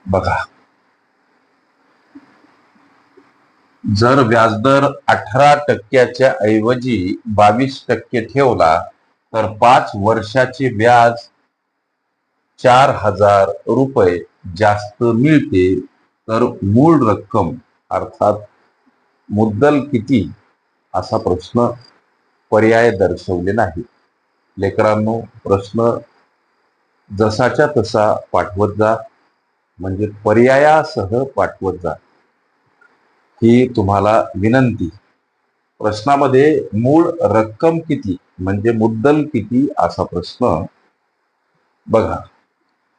बघा, जर व्याजदर 18% ऐवजी 22% ठेवला तर 5 वर्षाचे व्याज 4,000 रुपये जास्त मिळते, तर मूळ रक्कम अर्थात मुद्दल किती असा प्रश्न पर्याय दर्शवले नाही. लेकरांनो, प्रश्न जसाच्या तसा पाठवत जा, म्हणजे पर्यायासह पाठवत जा ही तुम्हाला विनंती. प्रश्नामध्ये मूळ रक्कम किती म्हणजे मुद्दल किती असा प्रश्न बघा.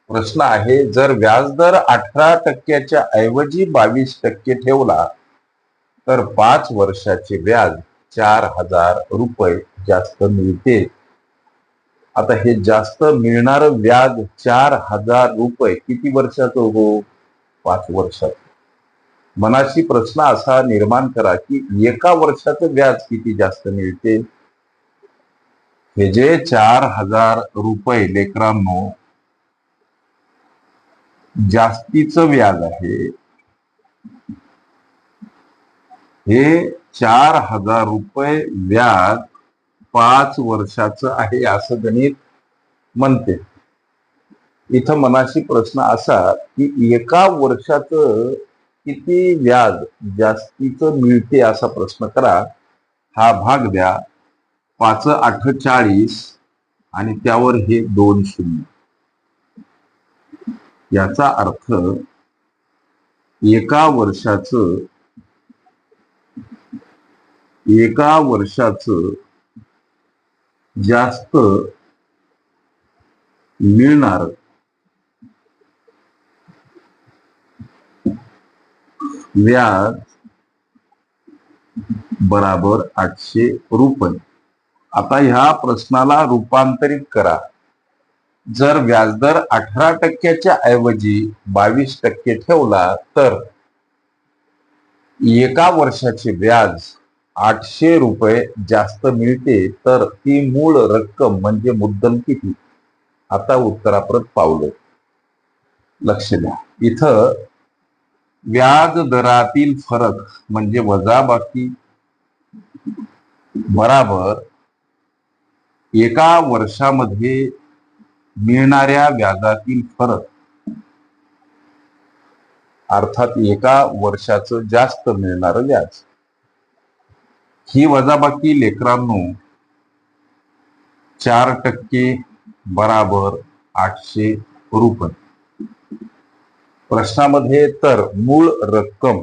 प्रश्न आहे, जर व्याजदर 18% ऐवजी 22% ठेवला तर 5 वर्षाचे व्याज 4,000 रुपये जास्त मिळते. आता हे जास्त मिळणार व्याज 4,000 रुपये किती वर्षाचं हो? 5 वर्षाचं. मनाशी प्रश्न असा निर्माण करा की एका वर्षाचं व्याज किती जास्त मिळते. हे जे 4,000 रुपये लेकरांनो जास्तीचं व्याज आहे, हे 4,000 रुपये व्याज 5 वर्षाचं आहे असं गणित म्हणते. इथं मनाशी प्रश्न असा की एका वर्षाचं किती व्याज जास्तीचं मिळते असा प्रश्न करा. हा भाग द्या, 5×8 = 40 आणि त्यावर हे 2 शून्य. याचा अर्थ एका वर्षाचं जास्त मिळणार व्याज बराबर 800 रुपये. आता ह्या प्रश्नाला रूपांतरित करा. जर व्याजदर 18%च्या ऐवजी 22% ठेवला तर एका वर्षाचे व्याज 800 रुपये जास्त मिळते, तर ती मूळ रक्कम म्हणजे मुद्दल किती. आता उत्तराप्रत पावलं. लक्ष द्या, इथं व्याज दरातील फरक म्हणजे वजाबाकी बराबर एका वर्षामध्ये मिळणाऱ्या व्याजातील फरक, अर्थात एका वर्षाचं जास्त मिळणारं व्याज. ही वजाबाकी लेकरांनो 4% बराबर 800 रुपये. प्रश्नामध्ये तर मूळ रक्कम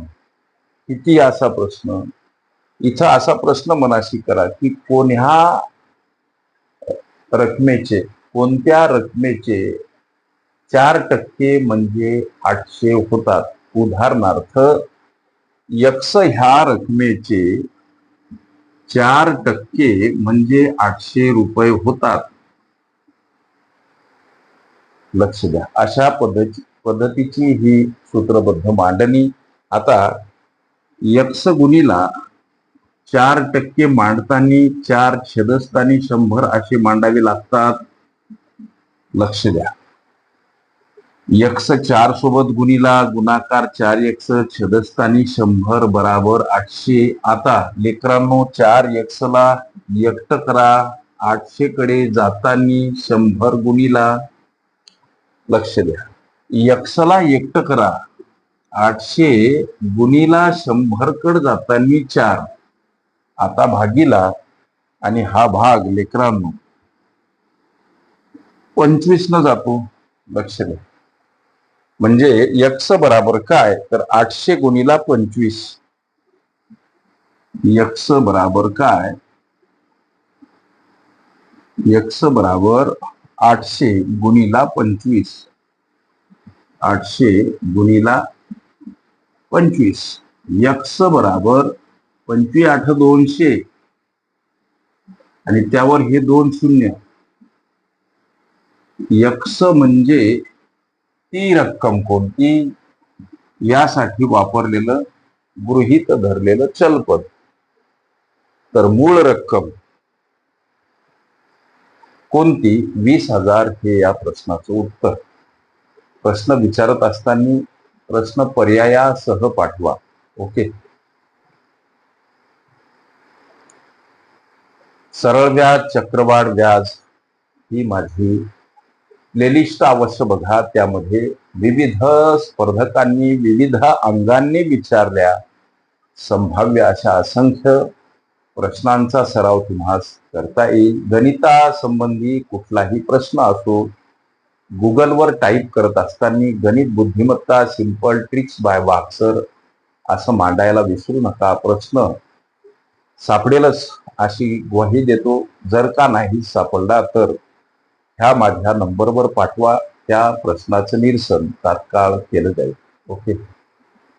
किती असा प्रश्न. इथं असा प्रश्न मनाशी करा की कोणत्या रकमेचे 4% म्हणजे 800 होतात. उदाहरणार्थ, X ह्या रकमेचे 4% म्हणजे 800 रुपये होतात. लक्ष द्या, अशा पद्धतीची ही सूत्रबद्ध मांडणी. आता X गुणीला 4% मांडताना 4 छेदस्थानी 100 असे मांडावे लागतात. लक्ष द्या, X 4 सोबत गुणीला गुणाकार 4x छेदस्थानी 100 बराबर 800. आता लेकरांनो 4x ला एकटं करा, 800 कडे जातानी 100 गुणीला. लक्ष द्या, X ला एकटं करा, 800 गुणीला 100 कडे जातानी 4. आता भागीला आणि हा भाग लेकरांनो 25 न जातो. लक्ष द्या, म्हणजे X बराबर काय, तर 800 गुणीला 25. X बराबर काय, X बराबर 800 गुणीला 25. 800 गुणीला 25. X बराबर 25×8 = 200 आणि त्यावर हे 2 शून्य. X म्हणजे ती रक्कम कोणती, यासाठी वापरलेलं गृहीत धरलेलं चलपद. तर मूळ रक्कम कोणती, 20,000 हे या प्रश्नाचं उत्तर. प्रश्न विचारत असताना प्रश्न पर्यायासह पाठवा. ओके. सरळ व्याज, चक्रवाढ व्याज ही माझी प्लेलिस्ट अवश्य बघा. त्यामध्ये विविध स्पर्धकांनी विविध अंगांनी विचारल्या संभाव्य अशा असंख्य प्रश्नांचा सराव तुम्हाला करता येईल. गणितासंबंधी कुठलाही प्रश्न असो, गुगलवर टाईप करत असताना गणित बुद्धिमत्ता सिंपल ट्रिक्स बाय वाक्सर असं मांडायला विसरू नका. प्रश्न सापडेलच अशी ग्वाही देतो. जर का नाही सापडला तर ह्या माझ्या नंबरवर पाठवा. त्या प्रश्नाचं निरसन तात्काळ केलं जाईल. ओके.